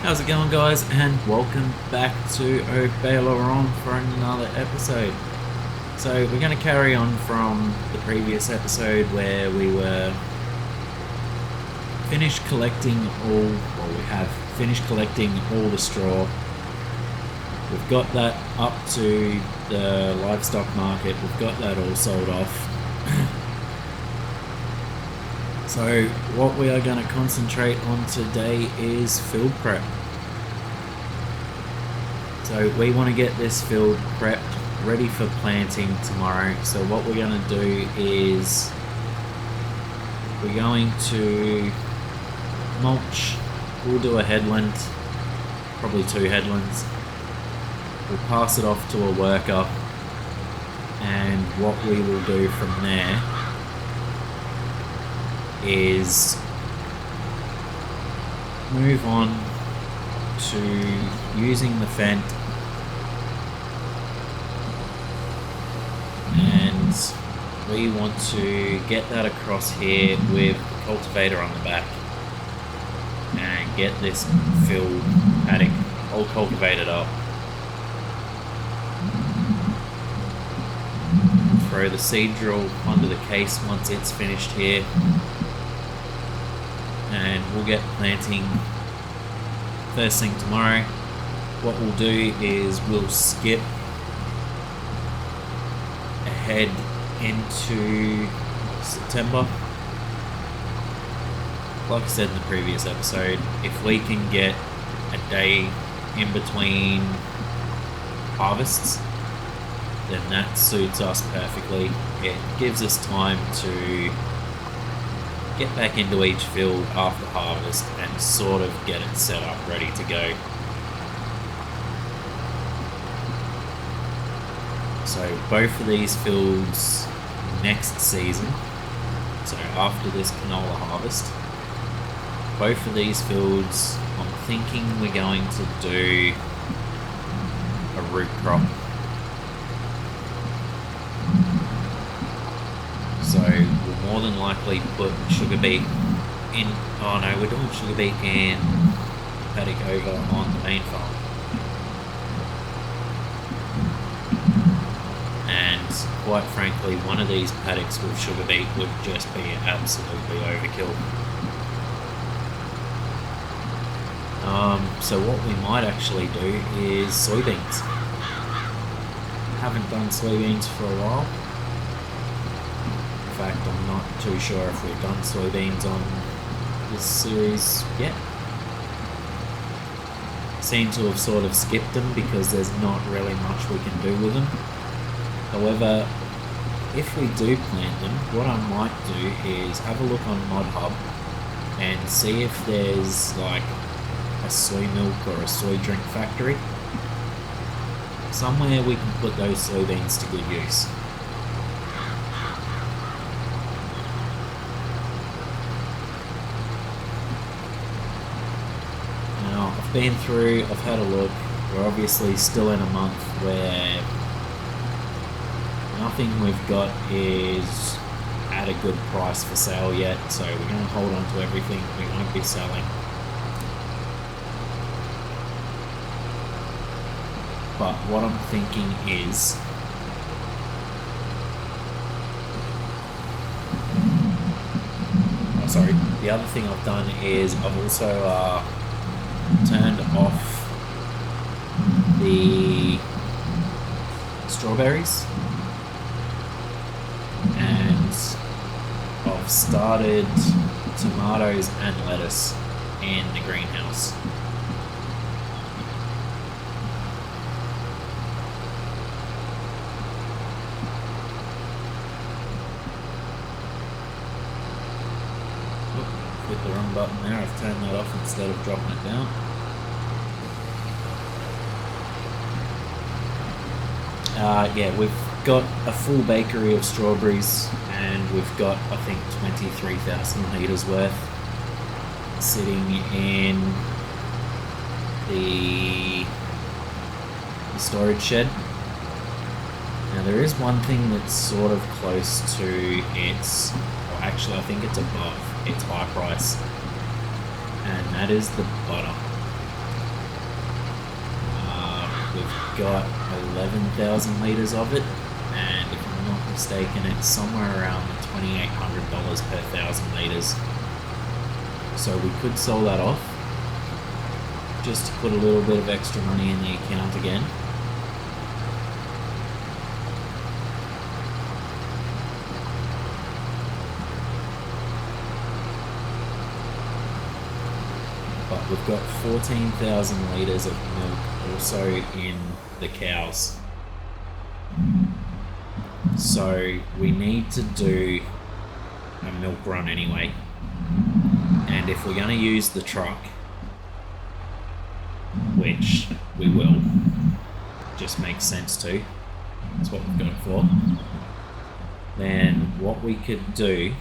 How's it going, guys? And welcome back to Haut Beyleron for another episode. So we're going to carry on from the previous episode where we were finished collecting we have finished collecting all the straw. We've got that up to the livestock market. We've got that all sold off. So what we are going to concentrate on today is field prep. So we want to get this field prepped, ready for planting tomorrow. So what we're going to do is we're going to mulch. We'll do a headland, probably 2 headlands. We'll pass it off to a worker, and what we will do from there is move on to using the Fent, and we want to get that across here with the cultivator on the back and get this field paddock all cultivated up. Throw the seed drill under the case once it's finished here, and we'll get planting first thing tomorrow. What we'll do is we'll skip ahead into September. Like I said in the previous episode, if we can get a day in between harvests, then that suits us perfectly. It gives us time to get back into each field after harvest and sort of get it set up ready to go. So both of these fields next season, so after this canola harvest, both of these fields I'm thinking we're going to do a root crop. So we'll more than likely put sugar beet in. Oh no, we're doing sugar beet and paddock over on the main farm. And quite frankly, one of these paddocks with sugar beet would just be absolutely overkill. So what we might actually do is soybeans. Haven't done soybeans for a while. In fact, I'm not too sure if we've done soybeans on this series yet. Seem to have sort of skipped them because there's not really much we can do with them. However, if we do plant them, what I might do is have a look on ModHub and see if there's like a soy milk or a soy drink factory. Somewhere we can put those soybeans to good use. Now, I've been through, I've had a look. We're obviously still in a month where nothing we've got is at a good price for sale yet, so we're going to hold on to everything. We won't be selling. But what I'm thinking is the other thing I've done is I've also turned off the strawberries, and I've started tomatoes and lettuce in the greenhouse. Hit the wrong button there. I've turned that off instead of dropping it down. Yeah, we've got a full bakery of strawberries, and we've got, I think, 23,000 litres worth sitting in the storage shed. Now there is one thing that's sort of close to its, or actually I think it's above its high price, and that is the butter. we've got 11,000 litres of it, and if I'm not mistaken, it's somewhere around $2,800 per 1,000 litres. So we could sell that off, just to put a little bit of extra money in the account again. But we've got 14,000 litres of milk also in the cows. So we need to do a milk run anyway. And if we're going to use the truck, which we will, just makes sense to, that's what we've got it for, then what we could do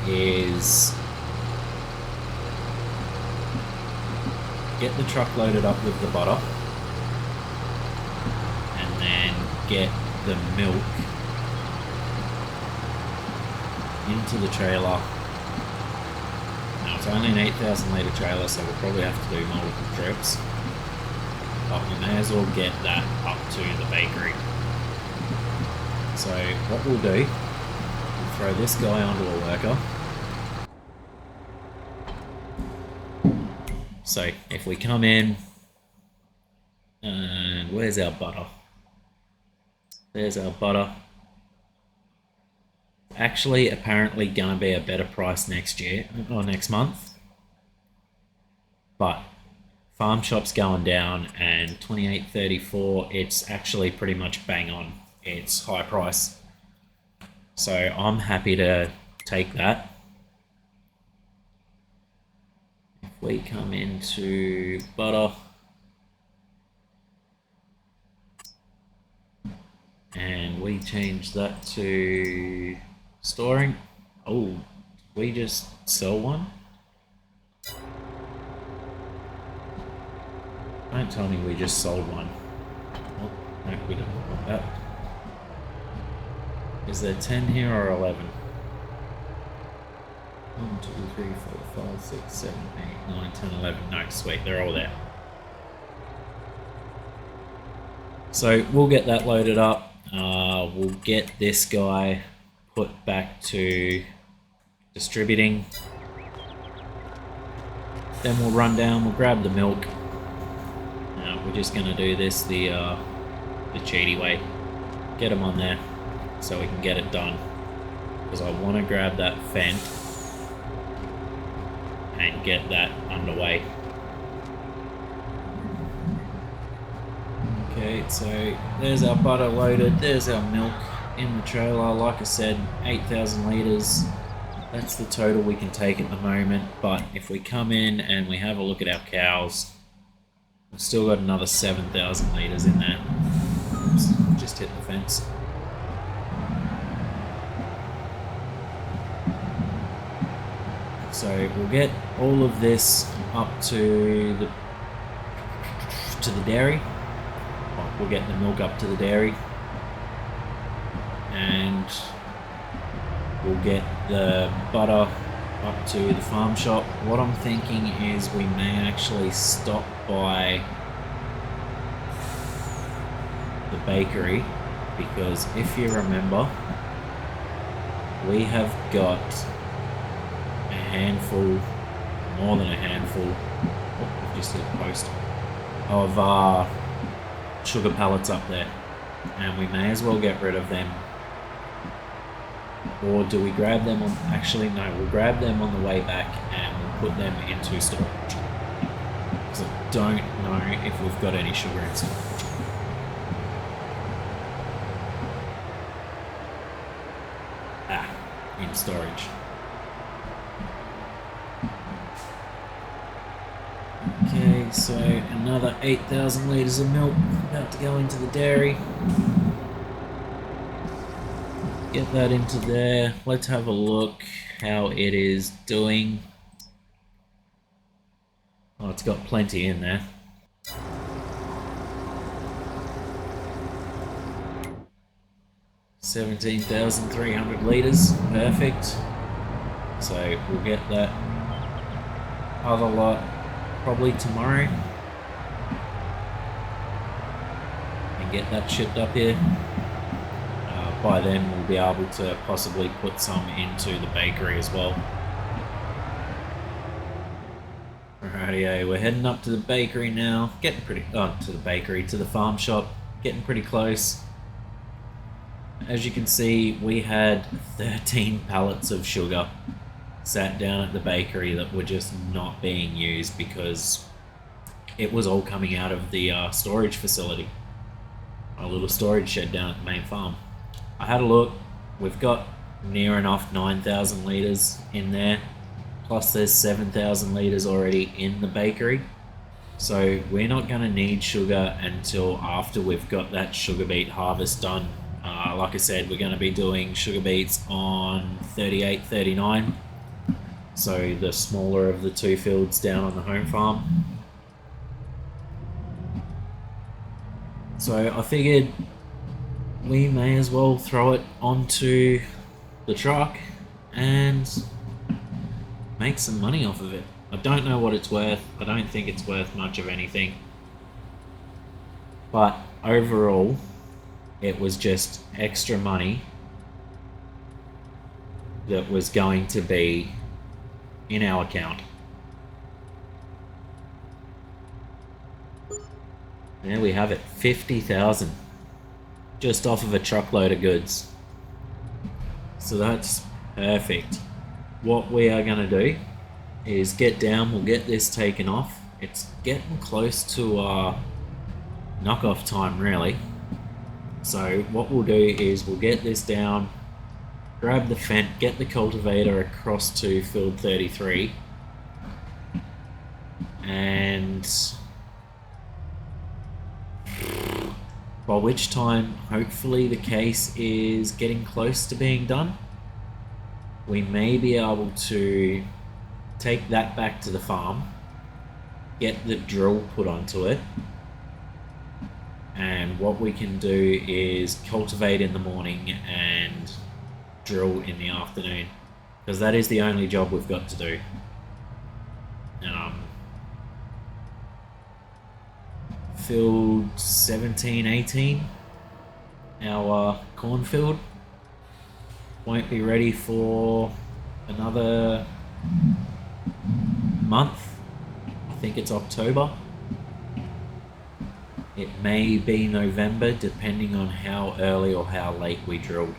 is get the truck loaded up with the butter and then get the milk into the trailer. Now it's only an 8,000 litre trailer, so we'll probably have to do multiple trips, but we may as well get that up to the bakery. So what we'll do, we'll throw this guy onto a worker. So if we come in, and where's our butter? There's our butter. Actually, apparently gonna be a better price next year, or next month. But farm shop's going down, and 28.34, it's actually pretty much bang on. It's high price. So I'm happy to take that. If we come into butter, and we change that to storing. Oh, we just sell one? Don't tell me we just sold one. Oh, no, we don't want that. Is there 10 here or 11? 1, 2, 3, 4, 5, 6, 7, 8, 9, 10, 11. No, sweet, they're all there. So we'll get that loaded up. We'll get this guy put back to distributing. Then we'll run down, we'll grab the milk. We're just going to do this the cheaty way. Get them on there so we can get it done. Because I want to grab that fent and get that underway. Okay, so there's our butter loaded, there's our milk in the trailer. Like I said, 8,000 litres. That's the total we can take at the moment, but if we come in and we have a look at our cows, we've still got another 7,000 litres in there. Oops, just hit the fence. So we'll get all of this up to the dairy. We'll get the milk up to the dairy, and we'll get the butter up to the farm shop. What I'm thinking is we may actually stop by the bakery, because if you remember, we have got a handful, more than a handful, oh, I've just hit a post, of sugar pallets up there, and we may as well get rid of them. Or do we grab them on, actually no, we'll grab them on the way back and we'll put them into storage, because I don't know if we've got any sugar in storage. In storage. Okay, so another 8,000 litres of milk about to go into the dairy. Get that into there. Let's have a look how it is doing. Oh, it's got plenty in there. $17,300 litres, perfect. So we'll get that other lot probably tomorrow and get that shipped up here. By then we'll be able to possibly put some into the bakery as well. Alrighty, we're heading up to the bakery now. Getting pretty... to the farm shop. Getting pretty close. As you can see, we had 13 pallets of sugar sat down at the bakery that were just not being used because it was all coming out of the storage facility. A little storage shed down at the main farm. I had a look. We've got near enough 9,000 litres in there. Plus there's 7,000 litres already in the bakery. So we're not going to need sugar until after we've got that sugar beet harvest done. Like I said, we're going to be doing sugar beets on 38, 39. So the smaller of the two fields down on the home farm. So I figured we may as well throw it onto the truck and make some money off of it. I don't know what it's worth. I don't think it's worth much of anything. But overall, it was just extra money that was going to be in our account. There we have it, 50,000 just off of a truckload of goods. So that's perfect. What we are going to do is get down, we'll get this taken off. It's getting close to knock-off time really. So what we'll do is we'll get this down, grab the fence, get the cultivator across to field 33, and by which time hopefully the case is getting close to being done. We may be able to take that back to the farm, get the drill put onto it, and what we can do is cultivate in the morning and drill in the afternoon, because that is the only job we've got to do. Field 17, 18, our cornfield, won't be ready for another month. I think it's October. It may be November, depending on how early or how late we drilled.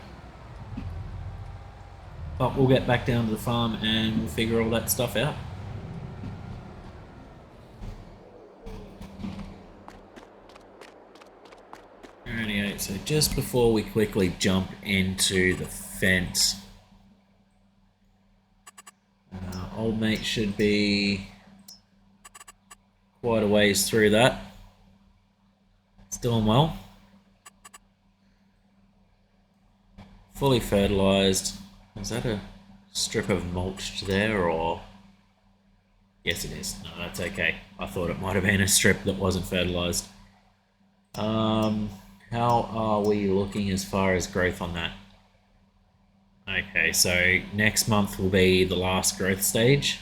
But we'll get back down to the farm and we'll figure all that stuff out. Alrighty, so just before we quickly jump into the fence, old mate should be quite a ways through that. It's doing well. Fully fertilized. Is that a strip of mulch there, or? Yes, it is. No, that's okay. I thought it might have been a strip that wasn't fertilized. How are we looking as far as growth on that? Okay, so next month will be the last growth stage.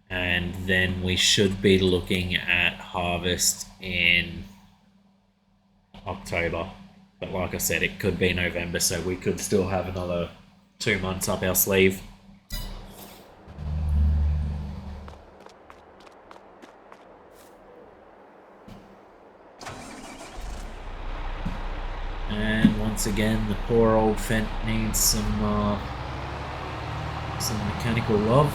And then we should be looking at harvest in October. But like I said, it could be November, so we could still have another 2 months up our sleeve. And once again, the poor old Fent needs some mechanical love.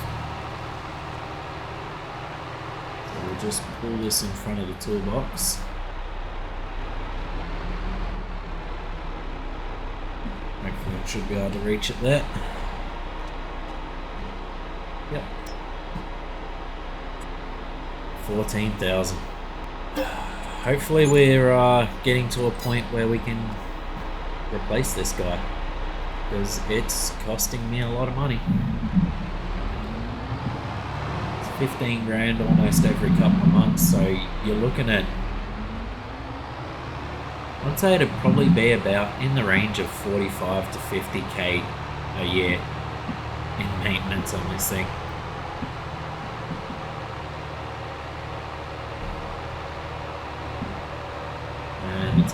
So we'll just pull this in front of the toolbox. Hopefully it should be able to reach it there. Yep. 14,000. Hopefully we're getting to a point where we can replace this guy, because it's costing me a lot of money. It's 15 grand almost every couple of months, so you're looking at, I'd say it'd probably be about in the range of 45 to 50k a year in maintenance on this thing.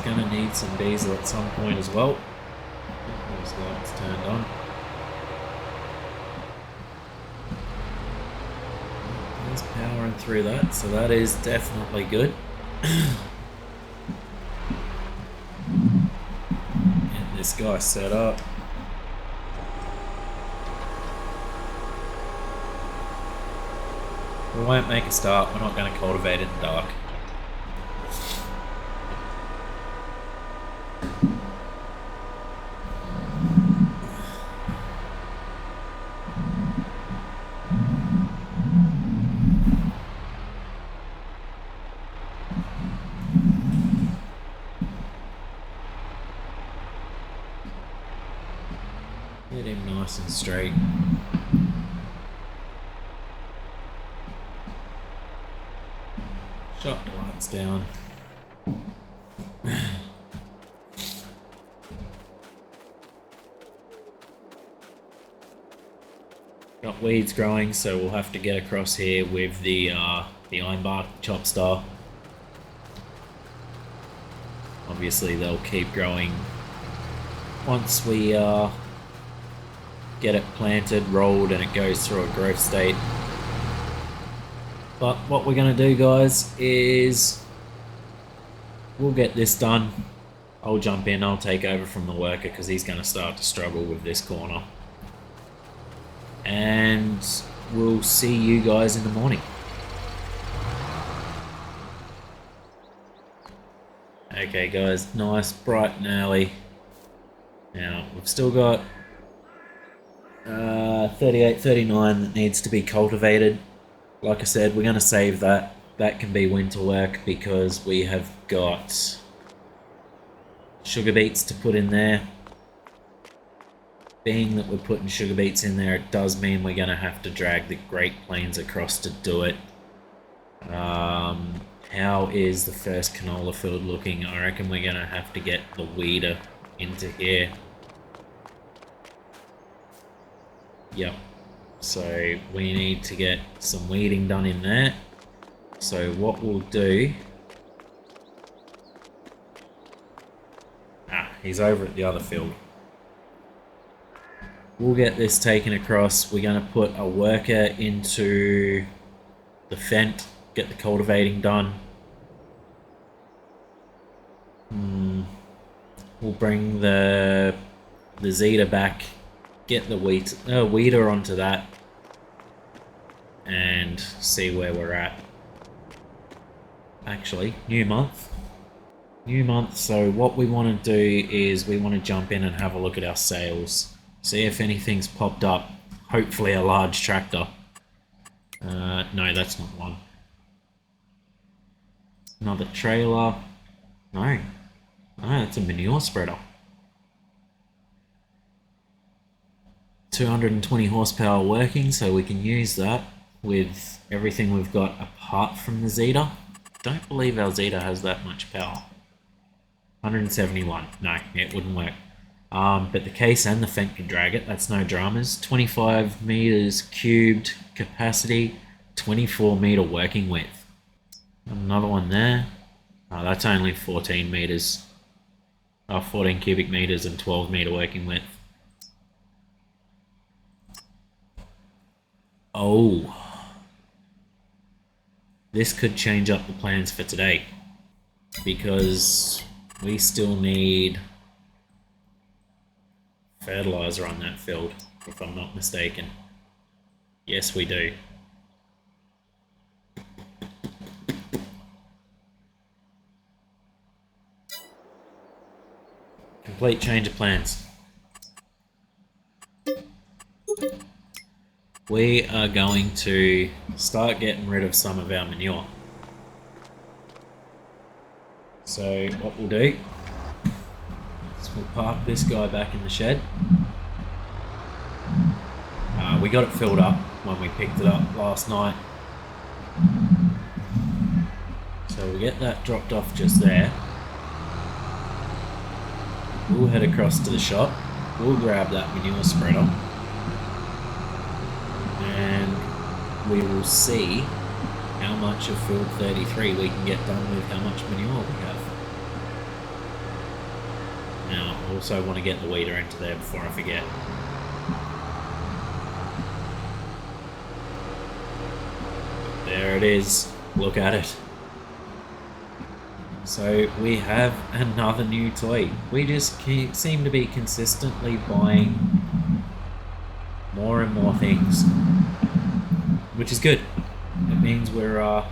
going to need some diesel at some point as well. Those lights turned on. There's powering through that, so that is definitely good. Get this guy set up. We won't make a start, we're not going to cultivate in the dark. Get him nice and straight. Shut the lights down. Got weeds growing, so we'll have to get across here with the ironbark chop star. Obviously, they'll keep growing once we get it planted, rolled, and it goes through a growth state. But what we're going to do, guys, is we'll get this done. I'll jump in, I'll take over from the worker because he's going to start to struggle with this corner. And we'll see you guys in the morning. Okay, guys, nice, bright and early. Now, we've still got 38, 39 that needs to be cultivated. Like I said, we're going to save that. That can be winter work because we have got sugar beets to put in there. Being that we're putting sugar beets in there, it does mean we're going to have to drag the Great Plains across to do it. How is the first canola field looking? I reckon we're going to have to get the weeder into here. Yep. So we need to get some weeding done in there. So what we'll do... he's over at the other field. We'll get this taken across. We're going to put a worker into the fent, get the cultivating done. We'll bring the Zetor back, get the weeder onto that, and see where we're at. Actually, new month, so what we want to do is we want to jump in and have a look at our sales, see if anything's popped up. Hopefully a large tractor. No, that's not one. Another trailer. No, that's a manure spreader. 220 horsepower working, so we can use that with everything we've got apart from the Zetor. Don't believe our Zetor has that much power. 171. No, it wouldn't work. But the case and the fent can drag it. That's no dramas. 25 meters cubed capacity, 24 meter working width. Another one there. Oh, that's only 14 meters. 14 cubic meters and 12 meter working width. Oh, this could change up the plans for today because we still need fertilizer on that field, if I'm not mistaken. Yes, we do. Complete change of plans. We are going to start getting rid of some of our manure. So what we'll do is we'll park this guy back in the shed. We got it filled up when we picked it up last night. So we'll get that dropped off just there. We'll head across to the shop. We'll grab that manure spreader. And we will see how much of field 33 we can get done with how much manure we have. Now, I also want to get the weeder into there before I forget. There it is. Look at it. So we have another new toy. We just seem to be consistently buying more and more things, which is good. It means we're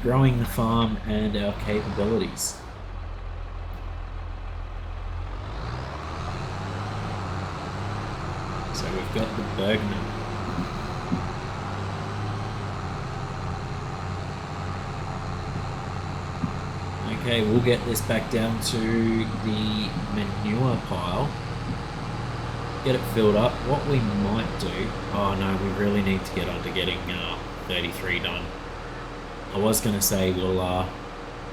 growing the farm and our capabilities. So we've got the Bergmann. Okay, we'll get this back down to the manure pile. Get it filled up. What we might do... Oh no, we really need to get on to getting 33 done. I was going to say we'll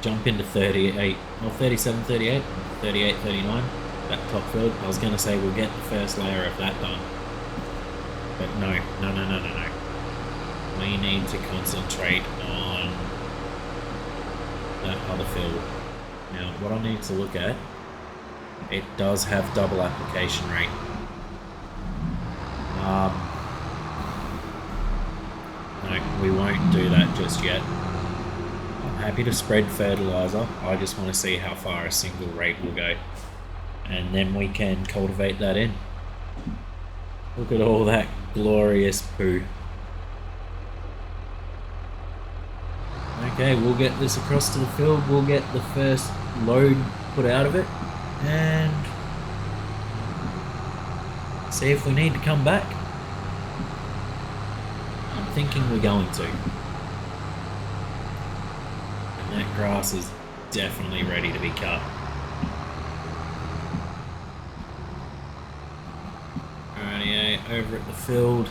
jump into 38, or 37, 38, 38, 39, that top field. I was going to say we'll get the first layer of that done. But no. We need to concentrate on that other field. Now, what I need to look at, it does have double application rate. No, we won't do that just yet. I'm happy to spread fertilizer. I just want to see how far a single rate will go. And then we can cultivate that in. Look at all that glorious poo. Okay, we'll get this across to the field. We'll get the first load put out of it. And see if we need to come back. I'm thinking we're going to. And that grass is definitely ready to be cut. Alrighty, over at the field.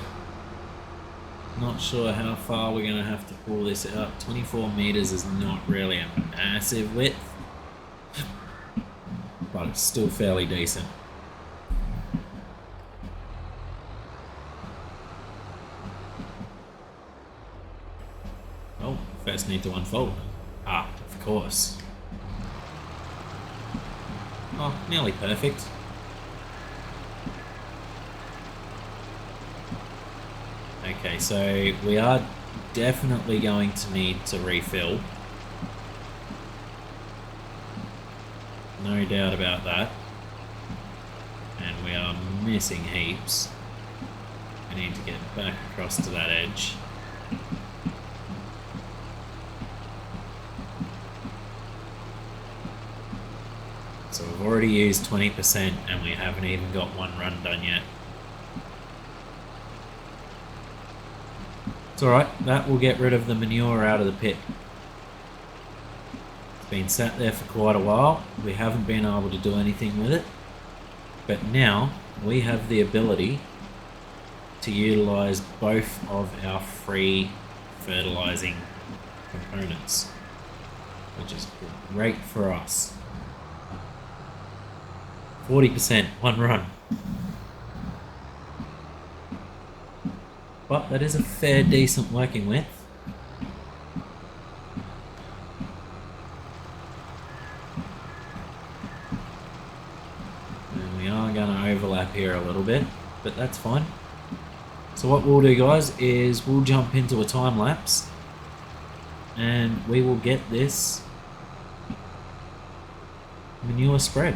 Not sure how far we're going to have to pull this out. 24 meters is not really a massive width, but it's still fairly decent. Oh, first need to unfold. Ah, of course. Oh, nearly perfect. Okay, so we are definitely going to need to refill. No doubt about that. And we are missing heaps. We need to get back across to that edge. So we've already used 20% and we haven't even got one run done yet. It's alright, that will get rid of the manure out of the pit. It's been sat there for quite a while. We haven't been able to do anything with it. But now we have the ability to utilize both of our free fertilizing components, which is great for us. 40%, one run. But that is a fair, decent working width. And we are going to overlap here a little bit, but that's fine. So what we'll do, guys, is we'll jump into a time lapse and we will get this manure spread.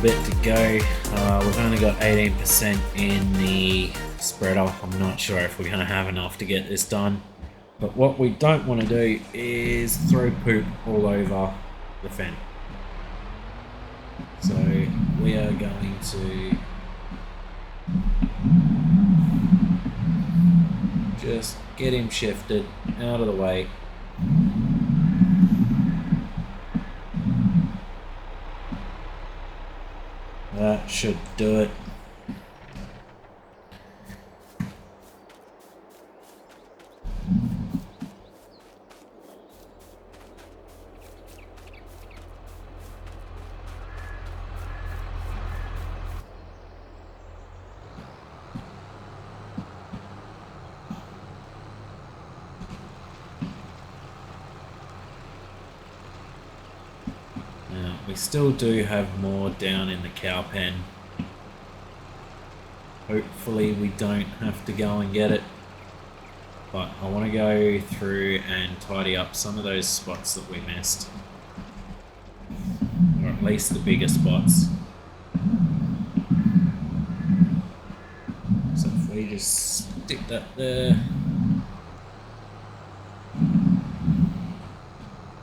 bit to go. We've only got 18% in the spreader. I'm not sure if we're going to have enough to get this done. But what we don't want to do is throw poop all over the fen. So we are going to just get him shifted out of the way. That should do it. We still do have more down in the cow pen. Hopefully we don't have to go and get it. But I want to go through and tidy up some of those spots that we missed. Or at least the bigger spots. So if we just stick that there.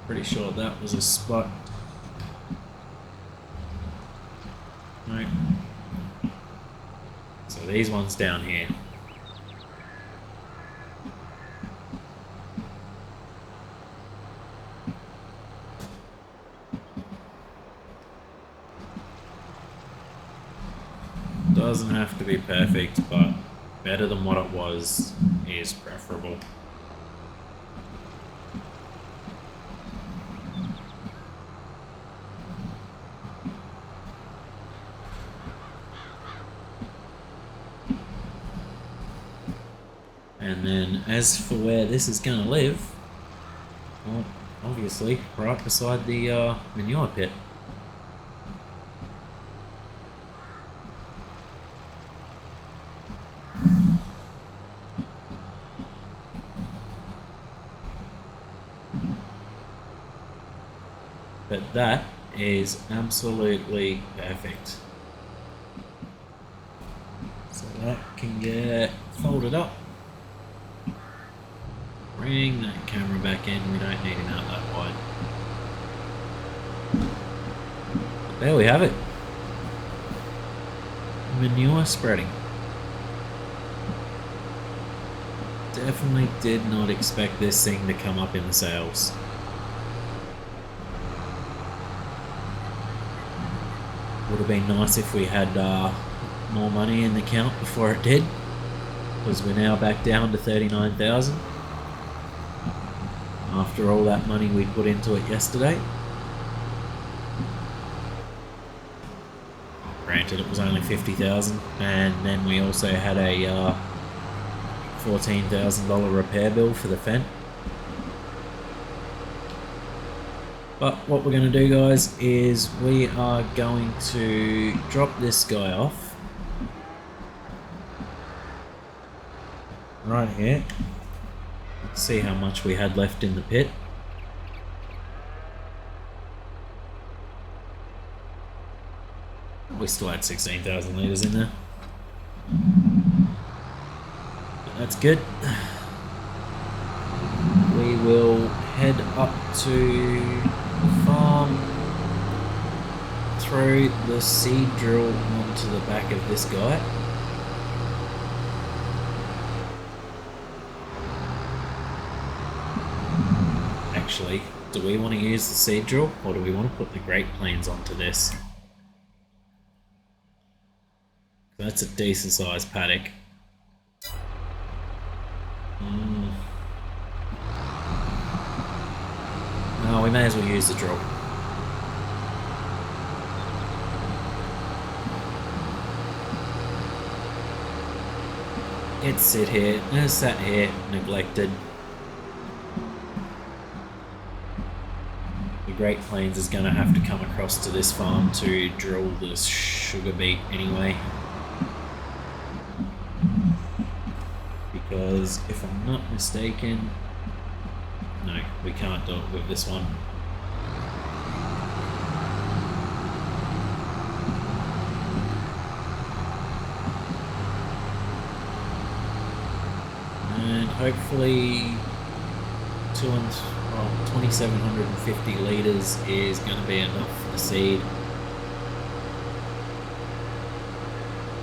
Pretty sure that was a spot. No. So these ones down here. Doesn't have to be perfect, but better than what it was is preferable. And then as for where this is going to live, well, obviously right beside the manure pit. But that is absolutely perfect. So that can get folded up. Bring that camera back in, we don't need him out that wide. There we have it. Manure spreading. Definitely did not expect this thing to come up in the sales. Would have been nice if we had more money in the account before it did, because we're now back down to 39,000 after all that money we put into it yesterday. Granted, it was only 50,000, and then we also had a $14,000 repair bill for the fen. But what we're going to do, guys, is we are going to drop this guy off right here. Let's see how much we had left in the pit. We still had 16,000 litres in there. But that's good. We will head up to the farm, throw the seed drill onto the back of this guy. Actually, do we want to use the seed drill, or do we want to put the Great Plains onto this? That's a decent sized paddock. No, we may as well use the drill. It sit here, it sat here, neglected. The Great Plains is going to have to come across to this farm to drill this sugar beet anyway. Because if I'm not mistaken, no, we can't do it with this one. hopefully 2,750 litres is going to be enough for the seed.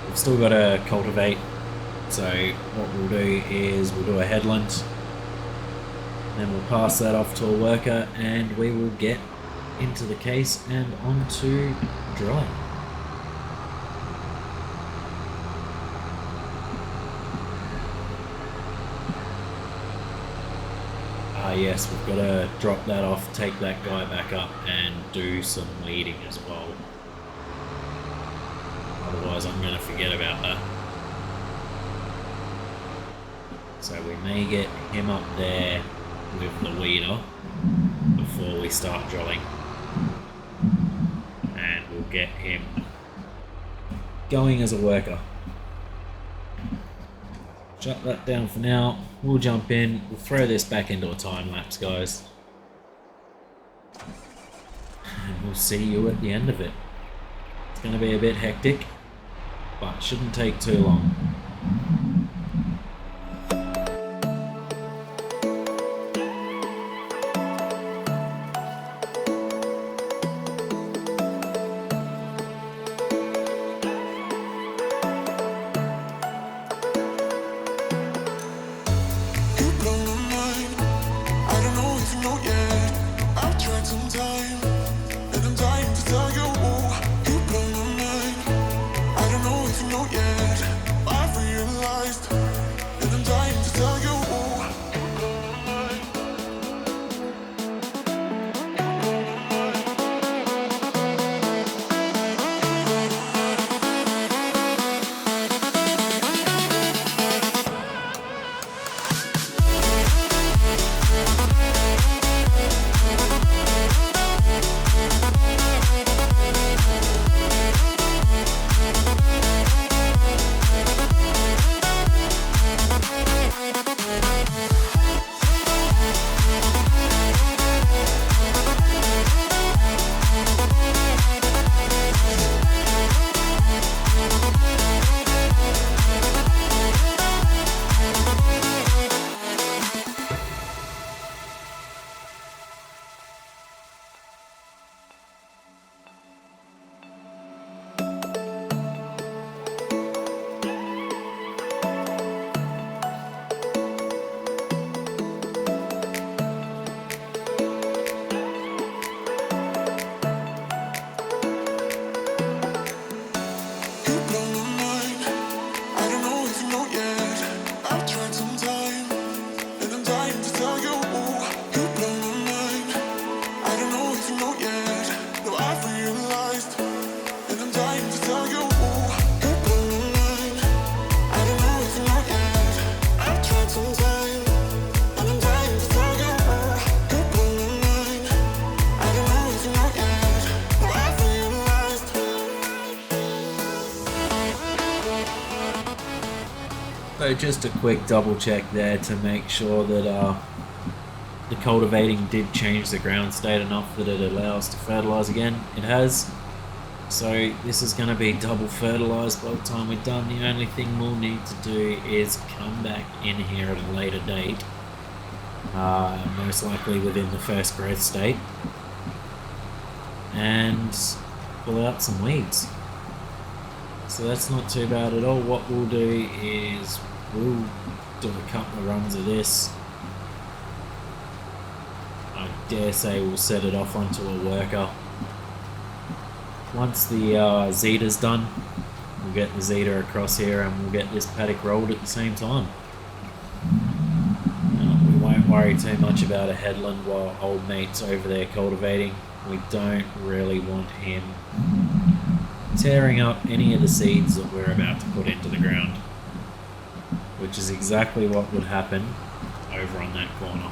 We've still got to cultivate, so what we'll do is we'll do a headland, then we'll pass that off to a worker, and we will get into the case and onto drilling. Yes, we've got to drop that off, take that guy back up, and do some weeding as well. Otherwise, I'm going to forget about that. So we may get him up there with the weeder before we start drilling. And we'll get him going as a worker. Shut that down for now. We'll jump in. We'll throw this back into a time lapse, guys. And we'll see you at the end of it. It's going to be a bit hectic, but shouldn't take too long. So just a quick double check there to make sure that the cultivating did change the ground state enough that it allows to fertilise again. It has. So this is going to be double fertilised by the time we're done. The only thing we'll need to do is come back in here at a later date, most likely within the first growth state, and pull out some weeds. So that's not too bad at all. What we'll do is we'll do a couple of runs of this. I dare say we'll set it off onto a worker. Once the Zetor's done, we'll get the Zetor across here and we'll get this paddock rolled at the same time. We won't worry too much about a headland while old mate's over there cultivating. We don't really want him tearing up any of the seeds that we're about to put into the ground, which is exactly what would happen over on that corner.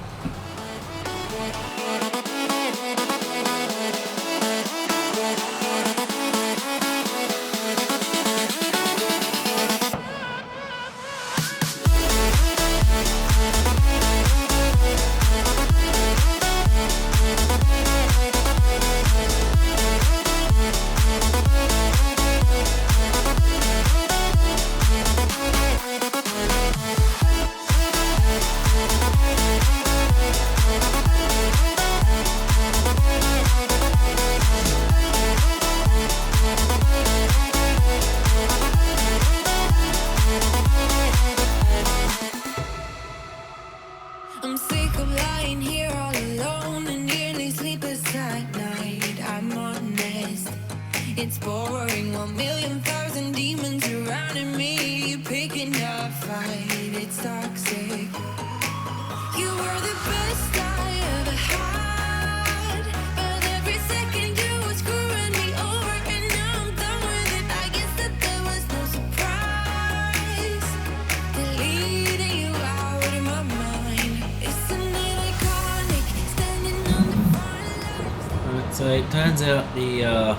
So it turns out the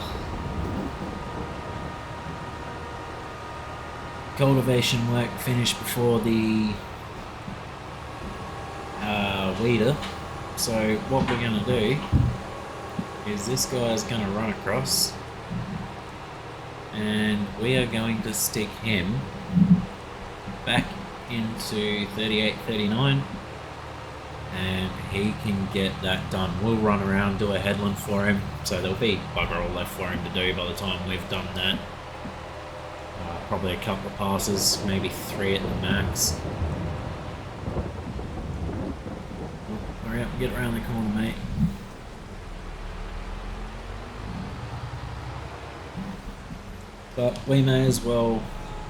cultivation work finished before the weeder. So what we're going to do is this guy is going to run across and we are going to stick him back into 38-39 and he can get that done. We'll run around, do a headland for him, so there'll be bugger all left for him to do by the time we've done that. Probably a couple of passes, maybe 3 at the max. Hurry up and get around the corner, mate. But we may as well...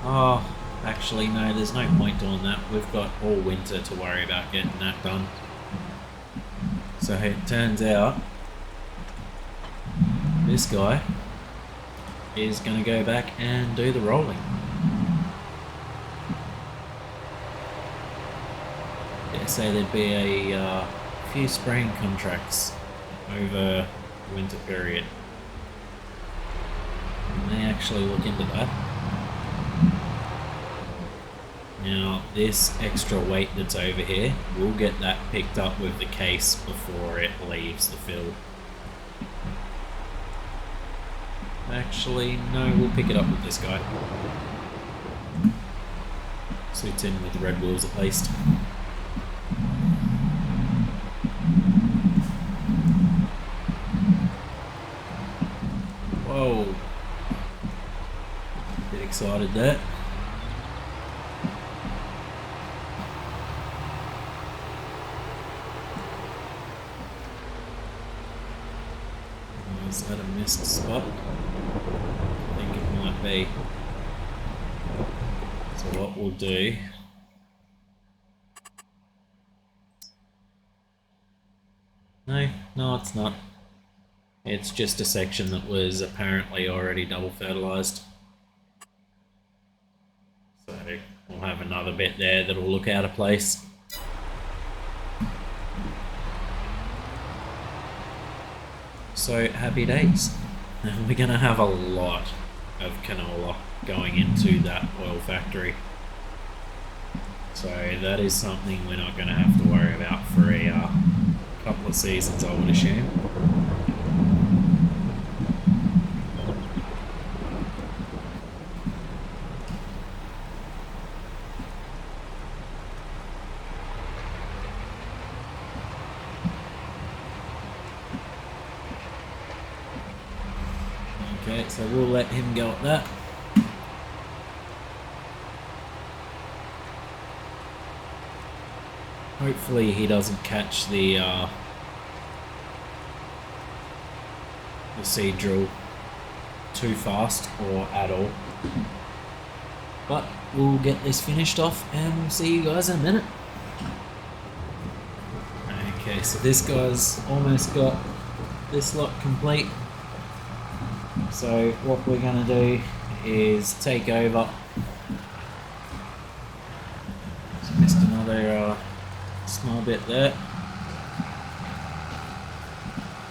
Oh, actually no, there's no point doing that. We've got all winter to worry about getting that done. So it turns out this guy is going to go back and do the rolling. Yeah, so there'd be a few spraying contracts over the winter period. And they actually look into that. Now this extra weight that's over here, we'll get that picked up with the case before it leaves the field. Actually, no, we'll pick it up with this guy. Suits in with the red wheels at least. Whoa. Bit excited there. Is that a missed spot? I think it might be. So what we'll do... No, it's not. It's just a section that was apparently already double fertilized. So we'll have another bit there that'll look out of place. So happy days. And we're going to have a lot of canola going into that oil factory. So that is something we're not going to have to worry about for a couple of seasons, I would assume. Okay, so we'll let him go at that. Hopefully he doesn't catch the seed drill too fast or at all. But we'll get this finished off and we'll see you guys in a minute. Okay, so this guy's almost got this lot complete. So what we're going to do is take over. Just missed another small bit there.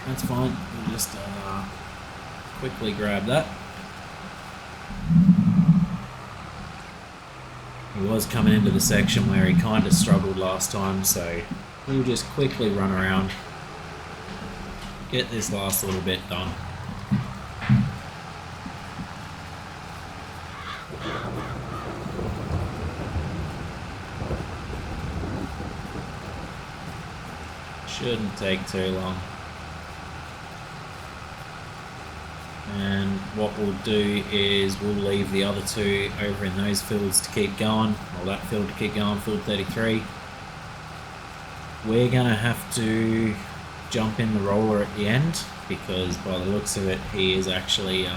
That's fine. We'll just quickly grab that. He was coming into the section where he kind of struggled last time, so we'll just quickly run around, get this last little bit done. Shouldn't take too long. And what we'll do is we'll leave the other two over in those fields to keep going, or that field to keep going, field 33. We're going to have to jump in the roller at the end, because by the looks of it he is actually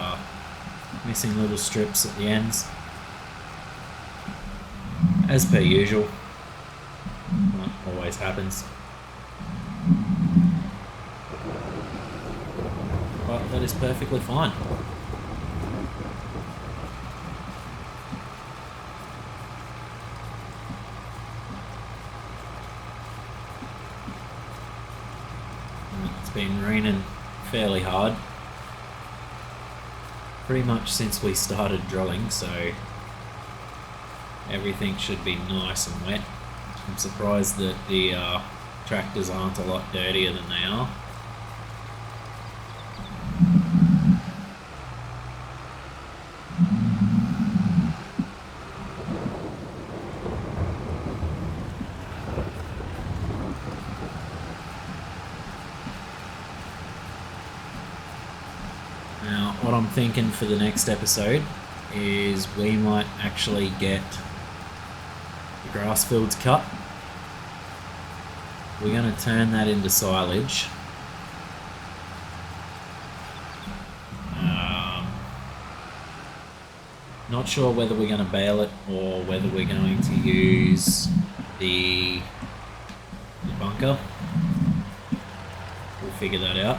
missing little strips at the ends. As per usual. Well, always happens. But that is perfectly fine. It's been raining fairly hard. Pretty much since we started drilling, so everything should be nice and wet. I'm surprised that the tractors aren't a lot dirtier than they are. Now, what I'm thinking for the next episode is we might actually get the grass fields cut. We're going to turn that into silage. Not sure whether we're going to bale it or whether we're going to use the bunker. We'll figure that out.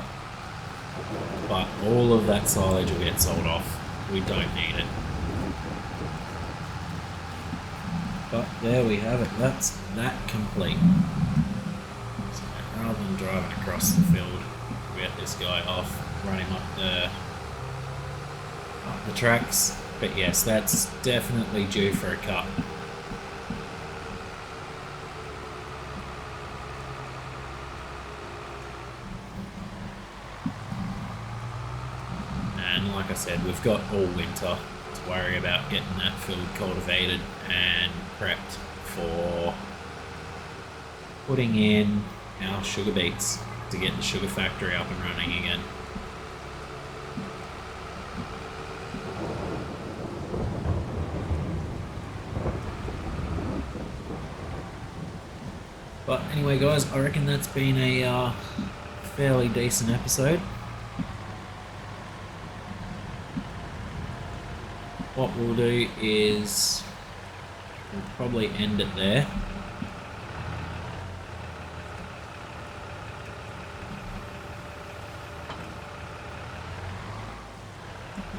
But all of that silage will get sold off. We don't need it. But there we have it. That's that complete. So rather than driving across the field, we get this guy off, run him up the tracks. But yes, that's definitely due for a cut. And like I said, we've got all winter to worry about getting that field cultivated and prepped for putting in our sugar beets to get the sugar factory up and running again. But anyway guys, I reckon that's been a fairly decent episode. What we'll do is we'll probably end it there.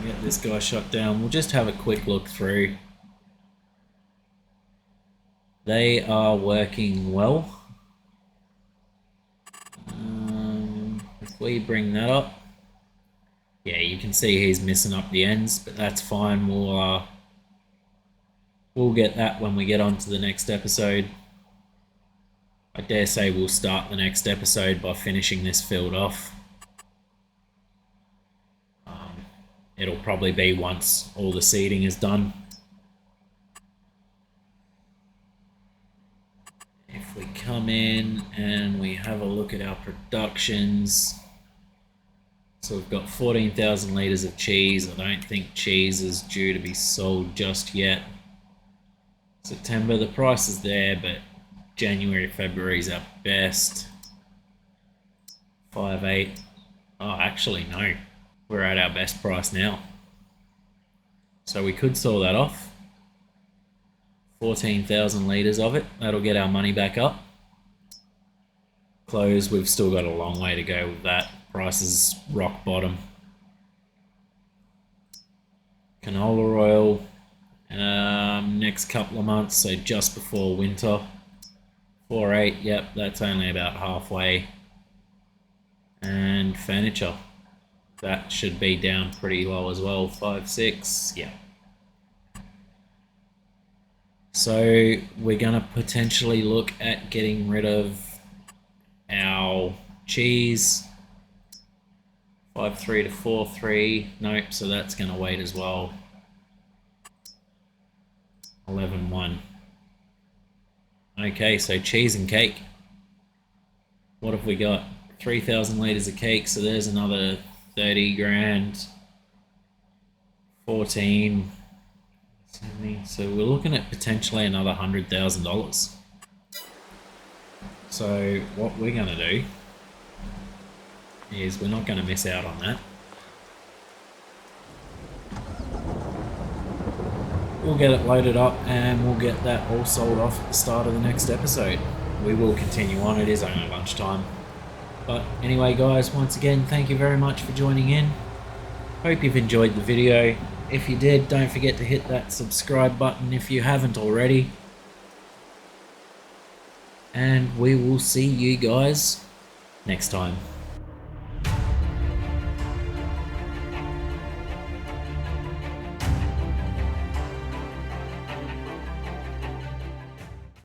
Get this guy shut down. We'll just have a quick look through. They are working well. If we bring that up, yeah, you can see he's missing up the ends, but that's fine. We'll get that when we get on to the next episode. I dare say we'll start the next episode by finishing this field off. It'll probably be once all the seeding is done. If we come in and we have a look at our productions, so we've got 14,000 litres of cheese. I don't think cheese is due to be sold just yet. September, the price is there, but January, February is our best. 5.8. Oh, actually, no. We're at our best price now. So we could sell that off. 14,000 litres of it. That'll get our money back up. Close, we've still got a long way to go with that. Price is rock bottom. Canola oil. Next couple of months, so just before winter. 4.8, yep, that's only about halfway. And furniture. That should be down pretty low as well. 5.6, yeah. So we're going to potentially look at getting rid of our cheese. 5.3 to 4.3. Nope, so that's going to wait as well. 11.1. Okay, so cheese and cake. What have we got? 3,000 litres of cake, so there's another 30 grand. 14. 70. So we're looking at potentially another $100,000. So what we're going to do is we're not going to miss out on that. We'll get it loaded up and we'll get that all sold off at the start of the next episode. We will continue on, it is only lunchtime. But anyway guys, once again, thank you very much for joining in. Hope you've enjoyed the video. If you did, don't forget to hit that subscribe button if you haven't already. And we will see you guys next time.